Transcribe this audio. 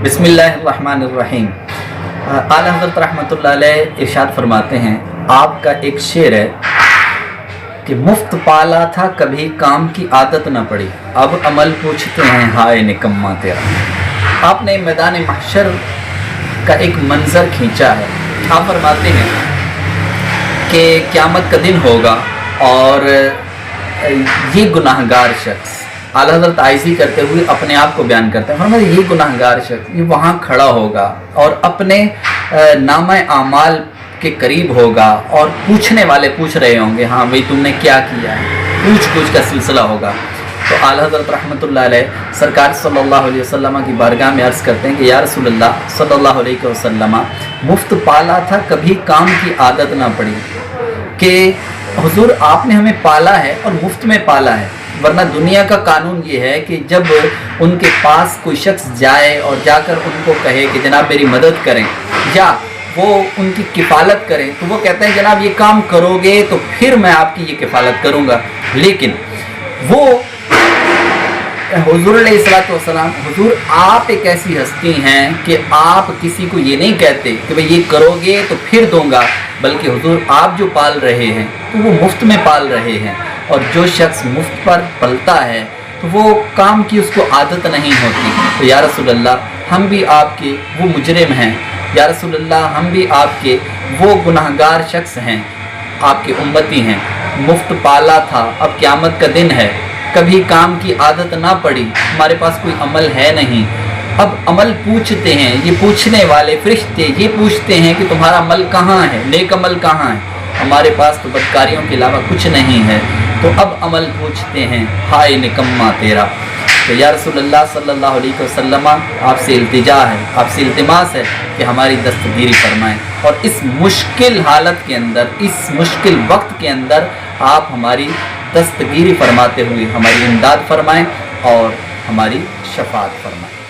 बिस्मिल्लाहिर्रहमानिर्रहीम। आला हज़रत रहमतुल्लाह अलैह इरशाद फरमाते हैं, आपका एक शेर है कि मुफ्त पाला था कभी काम की आदत न पड़ी, अब अमल पूछते हैं हाय निकम्मा तेरा। आपने मैदान महशर का एक मंज़र खींचा है। आप फरमाते हैं कि क़यामत का दिन होगा और ये गुनाहगार शख्स, आला हज़रत आइज़ी करते हुए अपने आप को बयान करते हैं, फरमाते ये गुनाहगार शख्स ये वहाँ खड़ा होगा और अपने नामा आमाल के करीब होगा और पूछने वाले पूछ रहे होंगे, हाँ भाई तुमने क्या किया है, पूछ का सिलसिला होगा। तो आला हज़रत रहमतुल्लाह अलैह सरकार सल्लल्लाहु अलैहि वसल्लम की बारगाह में अर्ज़ करते हैं कि या रसूलल्लाह सल्लल्लाहु अलैहि वसल्लम, मुफ्त पाला था कभी काम की आदत ना पड़ी, कि हुजूर आपने हमें पाला है और मुफ्त में पाला है, वरना दुनिया का कानून ये है कि जब उनके पास कोई शख्स जाए और जाकर उनको कहे कि जनाब मेरी मदद करें या वो उनकी किफ़ालत करें, तो वो कहते हैं जनाब ये काम करोगे तो फिर मैं आपकी ये किफ़ालत करूँगा। लेकिन वो हुजूर अलैहिस्सलातु वस्सलाम, हुजूर आप एक ऐसी हस्ती हैं कि आप किसी को ये नहीं कहते कि भाई ये करोगे तो फिर दूंगा, बल्कि हुजूर आप जो पाल रहे हैं तो वो मुफ्त में पाल रहे हैं, और जो शख्स मुफ्त पर पलता है तो वो काम की उसको आदत नहीं होती। तो या रसूलल्लाह हम भी आपके वो मुजरिम हैं, या रसूलल्लाह हम भी आपके वो गुनाहगार शख्स हैं, आपके उम्मती हैं, मुफ्त पाला था, अब क़यामत का दिन है, कभी काम की आदत ना पड़ी, हमारे पास कोई अमल है नहीं, अब अमल पूछते हैं, ये पूछने वाले फरिश्ते ये पूछते हैं कि तुम्हारा अमल कहाँ है, नेक अमल कहाँ है, हमारे पास तो बदकारियों के अलावा कुछ नहीं है, तो अब अमल पूछते हैं हाय निकम्मा तेरा। तो या रसूलल्लाह सल्लल्लाहु अलैहि वसल्लम आपसे इल्तिजा है, आपसे इल्तिमास है कि हमारी दस्तगीरी फरमाएं, और इस मुश्किल हालत के अंदर, इस मुश्किल वक्त के अंदर आप हमारी दस्तगीरी फरमाते हुए हमारी इमदाद फरमाएं और हमारी शफाअत फरमाएं।